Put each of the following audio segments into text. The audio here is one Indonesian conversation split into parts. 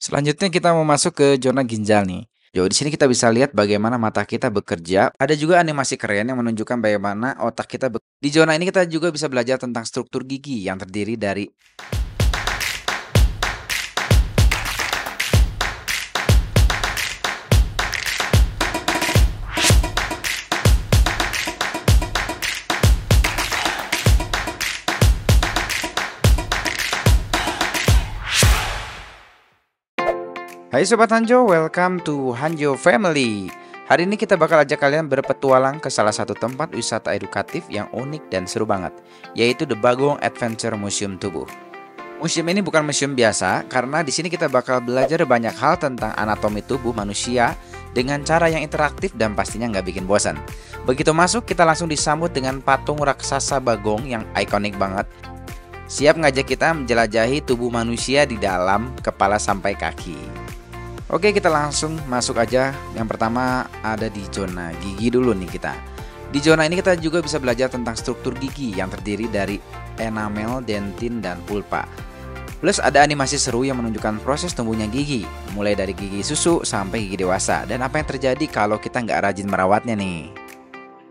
Selanjutnya kita mau masuk ke zona ginjal nih. Yo, di sini kita bisa lihat bagaimana mata kita bekerja. Ada juga animasi keren yang menunjukkan bagaimana otak kita Di zona ini kita juga bisa belajar tentang struktur gigi yang terdiri dari Hai Sobat Hanjo, welcome to Hanjo Family. Hari ini kita bakal ajak kalian berpetualang ke salah satu tempat wisata edukatif yang unik dan seru banget, yaitu The Bagong Adventure Museum Tubuh. Museum ini bukan museum biasa karena di sini kita bakal belajar banyak hal tentang anatomi tubuh manusia dengan cara yang interaktif dan pastinya nggak bikin bosan. Begitu masuk, kita langsung disambut dengan patung raksasa bagong yang ikonik banget. Siap ngajak kita menjelajahi tubuh manusia di dalam kepala sampai kaki. Oke, kita langsung masuk aja. Yang pertama ada di zona gigi dulu nih kita. Di zona ini kita juga bisa belajar tentang struktur gigi yang terdiri dari enamel, dentin, dan pulpa. Plus ada animasi seru yang menunjukkan proses tumbuhnya gigi, mulai dari gigi susu sampai gigi dewasa, dan apa yang terjadi kalau kita nggak rajin merawatnya nih.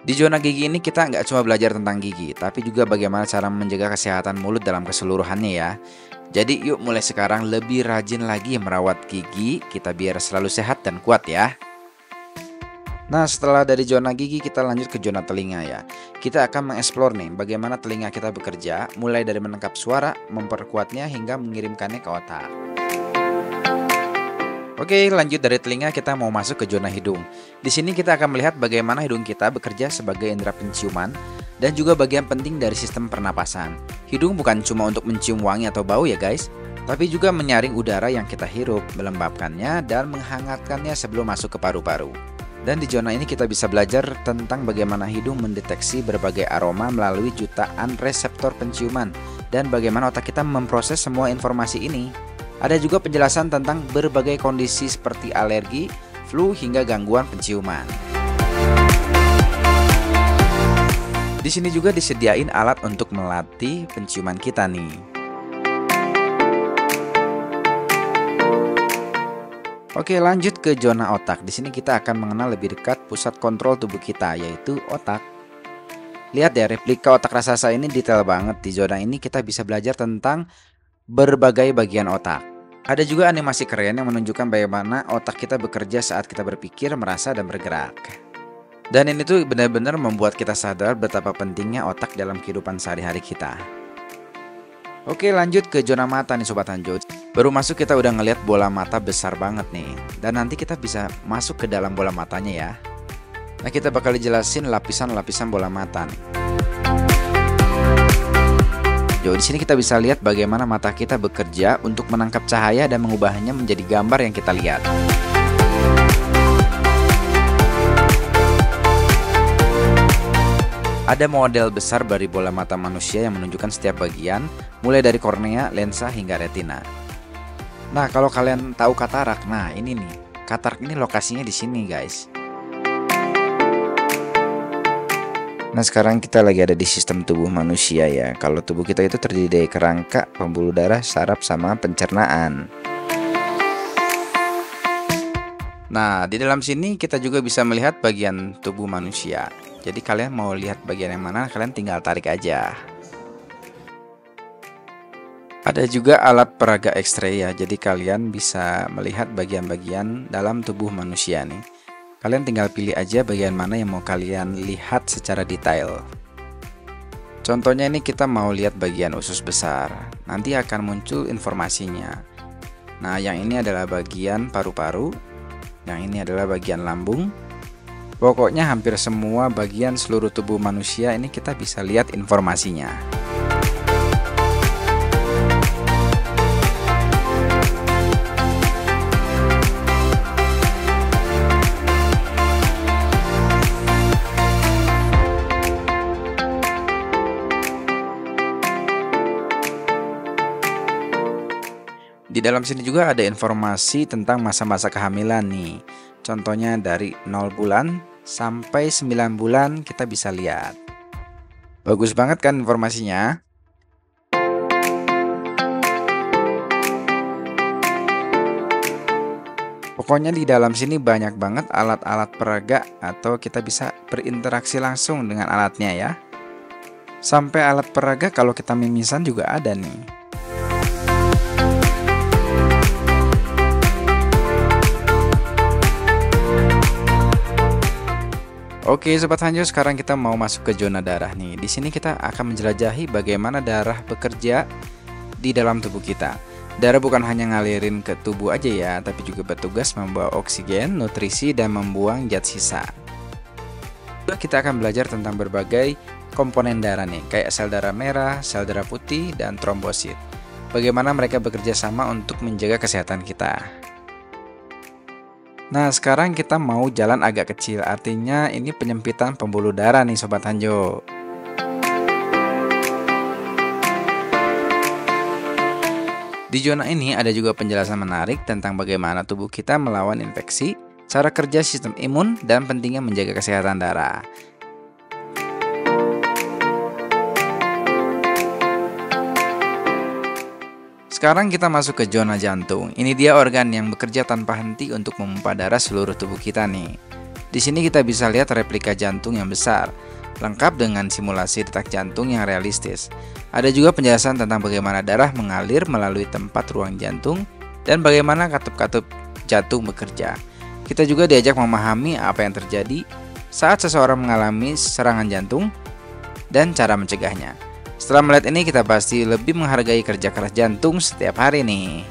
Di zona gigi ini kita nggak cuma belajar tentang gigi, tapi juga bagaimana cara menjaga kesehatan mulut dalam keseluruhannya ya. Jadi yuk mulai sekarang lebih rajin lagi merawat gigi kita biar selalu sehat dan kuat ya. Nah, setelah dari zona gigi kita lanjut ke zona telinga ya. Kita akan mengeksplor nih bagaimana telinga kita bekerja, mulai dari menangkap suara, memperkuatnya hingga mengirimkannya ke otak. Oke, lanjut dari telinga kita mau masuk ke zona hidung. Di sini kita akan melihat bagaimana hidung kita bekerja sebagai indera penciuman dan juga bagian penting dari sistem pernapasan. Hidung bukan cuma untuk mencium wangi atau bau ya guys, tapi juga menyaring udara yang kita hirup, melembabkannya dan menghangatkannya sebelum masuk ke paru-paru. Dan di zona ini kita bisa belajar tentang bagaimana hidung mendeteksi berbagai aroma melalui jutaan reseptor penciuman dan bagaimana otak kita memproses semua informasi ini. Ada juga penjelasan tentang berbagai kondisi seperti alergi, flu, hingga gangguan penciuman. Di sini juga disediain alat untuk melatih penciuman kita nih. Oke, lanjut ke zona otak. Di sini kita akan mengenal lebih dekat pusat kontrol tubuh kita, yaitu otak. Lihat ya, replika otak raksasa ini detail banget. Di zona ini kita bisa belajar tentang berbagai bagian otak. Ada juga animasi keren yang menunjukkan bagaimana otak kita bekerja saat kita berpikir, merasa, dan bergerak. Dan ini tuh benar-benar membuat kita sadar betapa pentingnya otak dalam kehidupan sehari-hari kita. Oke, lanjut ke zona mata nih Sobat Hanjo. Baru masuk kita udah ngeliat bola mata besar banget nih. Dan nanti kita bisa masuk ke dalam bola matanya ya. Nah, kita bakal dijelasin lapisan-lapisan bola mata nih. Di sini kita bisa lihat bagaimana mata kita bekerja untuk menangkap cahaya dan mengubahnya menjadi gambar yang kita lihat. Ada model besar dari bola mata manusia yang menunjukkan setiap bagian, mulai dari kornea, lensa, hingga retina. Nah, kalau kalian tahu katarak, nah ini nih, katarak ini lokasinya di sini guys. Nah, sekarang kita lagi ada di sistem tubuh manusia ya. Kalau tubuh kita itu terdiri dari kerangka, pembuluh darah, saraf, sama pencernaan. Nah, di dalam sini kita juga bisa melihat bagian tubuh manusia. Jadi kalian mau lihat bagian yang mana, kalian tinggal tarik aja. Ada juga alat peraga X-ray ya. Jadi kalian bisa melihat bagian-bagian dalam tubuh manusia nih. Kalian tinggal pilih aja bagian mana yang mau kalian lihat secara detail. Contohnya ini kita mau lihat bagian usus besar. Nanti akan muncul informasinya. Nah, yang ini adalah bagian paru-paru. Yang ini adalah bagian lambung. Pokoknya hampir semua bagian seluruh tubuh manusia ini kita bisa lihat informasinya. Di dalam sini juga ada informasi tentang masa-masa kehamilan nih. Contohnya dari 0 bulan sampai 9 bulan kita bisa lihat. Bagus banget kan informasinya? Pokoknya di dalam sini banyak banget alat-alat peraga atau kita bisa berinteraksi langsung dengan alatnya ya. Sampai alat peraga kalau kita mimisan juga ada nih. Oke, Sobat Hanjo, sekarang kita mau masuk ke zona darah nih. Di sini kita akan menjelajahi bagaimana darah bekerja di dalam tubuh kita. Darah bukan hanya ngalirin ke tubuh aja ya, tapi juga bertugas membawa oksigen, nutrisi, dan membuang zat sisa. Kita akan belajar tentang berbagai komponen darah nih, kayak sel darah merah, sel darah putih, dan trombosit. Bagaimana mereka bekerja sama untuk menjaga kesehatan kita. Nah, sekarang kita mau jalan agak kecil, artinya ini penyempitan pembuluh darah nih Sobat Hanjo. Di zona ini ada juga penjelasan menarik tentang bagaimana tubuh kita melawan infeksi, cara kerja sistem imun, dan pentingnya menjaga kesehatan darah. Sekarang kita masuk ke zona jantung. Ini dia organ yang bekerja tanpa henti untuk memompa darah seluruh tubuh kita nih. Di sini kita bisa lihat replika jantung yang besar, lengkap dengan simulasi detak jantung yang realistis. Ada juga penjelasan tentang bagaimana darah mengalir melalui tempat ruang jantung dan bagaimana katup-katup jantung bekerja. Kita juga diajak memahami apa yang terjadi saat seseorang mengalami serangan jantung dan cara mencegahnya. Setelah melihat ini, kita pasti lebih menghargai kerja keras jantung setiap hari nih.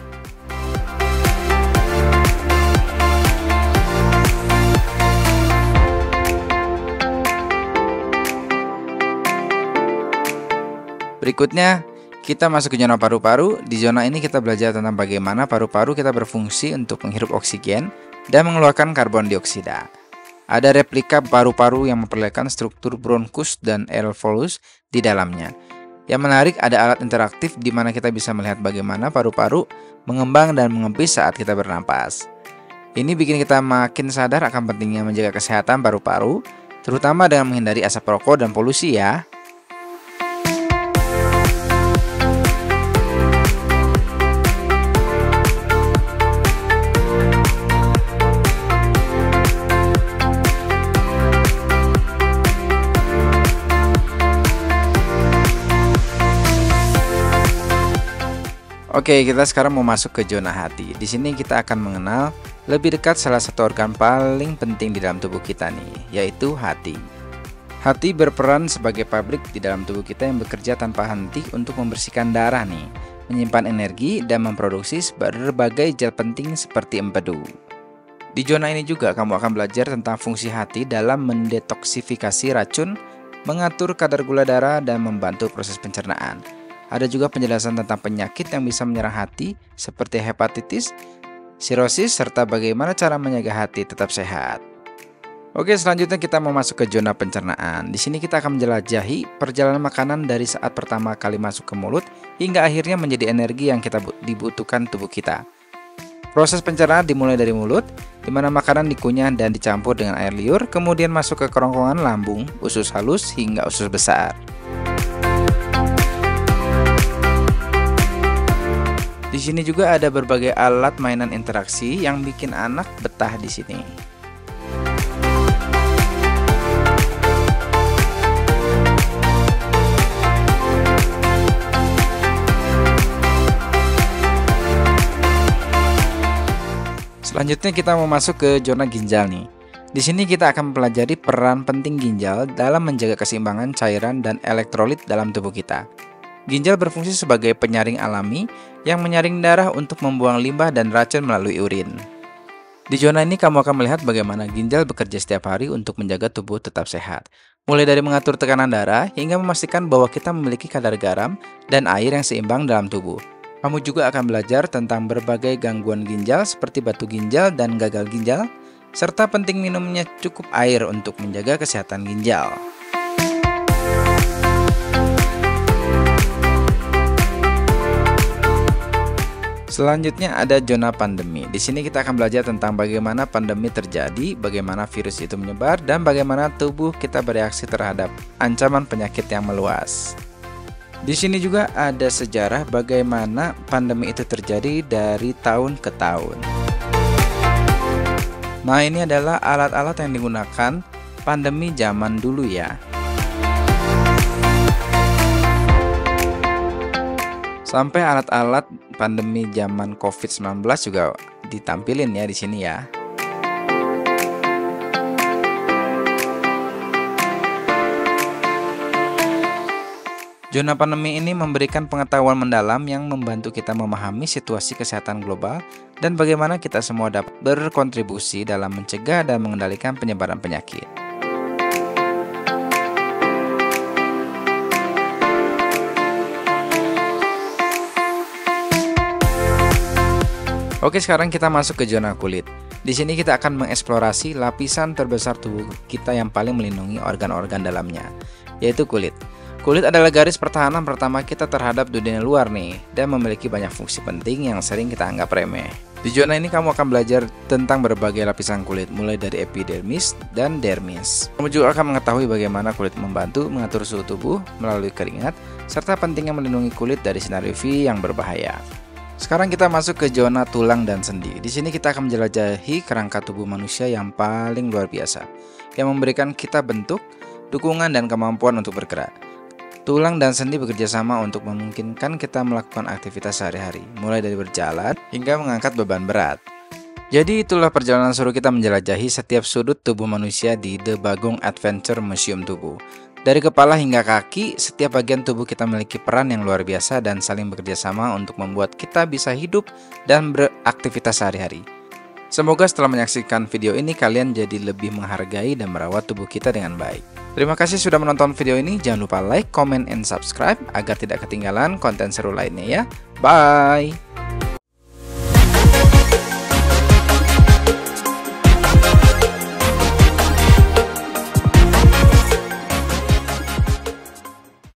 Berikutnya, kita masuk ke zona paru-paru. Di zona ini kita belajar tentang bagaimana paru-paru kita berfungsi untuk menghirup oksigen dan mengeluarkan karbon dioksida. Ada replika paru-paru yang memperlihatkan struktur bronkus dan alveolus di dalamnya. Yang menarik, ada alat interaktif di mana kita bisa melihat bagaimana paru-paru mengembang dan mengempis saat kita bernapas. Ini bikin kita makin sadar akan pentingnya menjaga kesehatan paru-paru, terutama dengan menghindari asap rokok dan polusi ya. Oke, kita sekarang mau masuk ke zona hati. Di sini kita akan mengenal lebih dekat salah satu organ paling penting di dalam tubuh kita nih, yaitu hati. Hati berperan sebagai pabrik di dalam tubuh kita yang bekerja tanpa henti untuk membersihkan darah nih, menyimpan energi dan memproduksi berbagai zat penting seperti empedu. Di zona ini juga kamu akan belajar tentang fungsi hati dalam mendetoksifikasi racun, mengatur kadar gula darah, dan membantu proses pencernaan. Ada juga penjelasan tentang penyakit yang bisa menyerang hati seperti hepatitis, sirosis, serta bagaimana cara menjaga hati tetap sehat. Oke, selanjutnya kita mau masuk ke zona pencernaan. Di sini kita akan menjelajahi perjalanan makanan dari saat pertama kali masuk ke mulut hingga akhirnya menjadi energi yang kita dibutuhkan tubuh kita. Proses pencernaan dimulai dari mulut, di mana makanan dikunyah dan dicampur dengan air liur, kemudian masuk ke kerongkongan lambung, usus halus hingga usus besar. Di sini juga ada berbagai alat mainan interaksi yang bikin anak betah di sini. Selanjutnya kita mau masuk ke zona ginjal nih. Di sini kita akan mempelajari peran penting ginjal dalam menjaga keseimbangan cairan dan elektrolit dalam tubuh kita. Ginjal berfungsi sebagai penyaring alami yang menyaring darah untuk membuang limbah dan racun melalui urin. Di zona ini kamu akan melihat bagaimana ginjal bekerja setiap hari untuk menjaga tubuh tetap sehat. Mulai dari mengatur tekanan darah hingga memastikan bahwa kita memiliki kadar garam dan air yang seimbang dalam tubuh. Kamu juga akan belajar tentang berbagai gangguan ginjal seperti batu ginjal dan gagal ginjal, serta penting minumnya cukup air untuk menjaga kesehatan ginjal. Selanjutnya ada zona pandemi. Di sini kita akan belajar tentang bagaimana pandemi terjadi, bagaimana virus itu menyebar, dan bagaimana tubuh kita bereaksi terhadap ancaman penyakit yang meluas. Di sini juga ada sejarah bagaimana pandemi itu terjadi dari tahun ke tahun. Nah, ini adalah alat-alat yang digunakan pandemi zaman dulu ya. Sampai alat-alat pandemi zaman COVID-19 juga ditampilin ya di sini ya. Zona pandemi ini memberikan pengetahuan mendalam yang membantu kita memahami situasi kesehatan global dan bagaimana kita semua dapat berkontribusi dalam mencegah dan mengendalikan penyebaran penyakit. Oke, sekarang kita masuk ke zona kulit. Di sini kita akan mengeksplorasi lapisan terbesar tubuh kita yang paling melindungi organ-organ dalamnya, yaitu kulit. Kulit adalah garis pertahanan pertama kita terhadap dunia luar nih, dan memiliki banyak fungsi penting yang sering kita anggap remeh. Di zona ini kamu akan belajar tentang berbagai lapisan kulit, mulai dari epidermis dan dermis. Kamu juga akan mengetahui bagaimana kulit membantu mengatur suhu tubuh melalui keringat, serta pentingnya melindungi kulit dari sinar UV yang berbahaya. Sekarang kita masuk ke zona tulang dan sendi. Di sini kita akan menjelajahi kerangka tubuh manusia yang paling luar biasa, yang memberikan kita bentuk, dukungan, dan kemampuan untuk bergerak. Tulang dan sendi bekerja sama untuk memungkinkan kita melakukan aktivitas sehari-hari, mulai dari berjalan hingga mengangkat beban berat. Jadi itulah perjalanan seru kita menjelajahi setiap sudut tubuh manusia di The Bagong Adventure Museum Tubuh. Dari kepala hingga kaki, setiap bagian tubuh kita memiliki peran yang luar biasa dan saling bekerja sama untuk membuat kita bisa hidup dan beraktivitas sehari-hari. Semoga setelah menyaksikan video ini kalian jadi lebih menghargai dan merawat tubuh kita dengan baik. Terima kasih sudah menonton video ini. Jangan lupa like, comment, and subscribe agar tidak ketinggalan konten seru lainnya ya. Bye!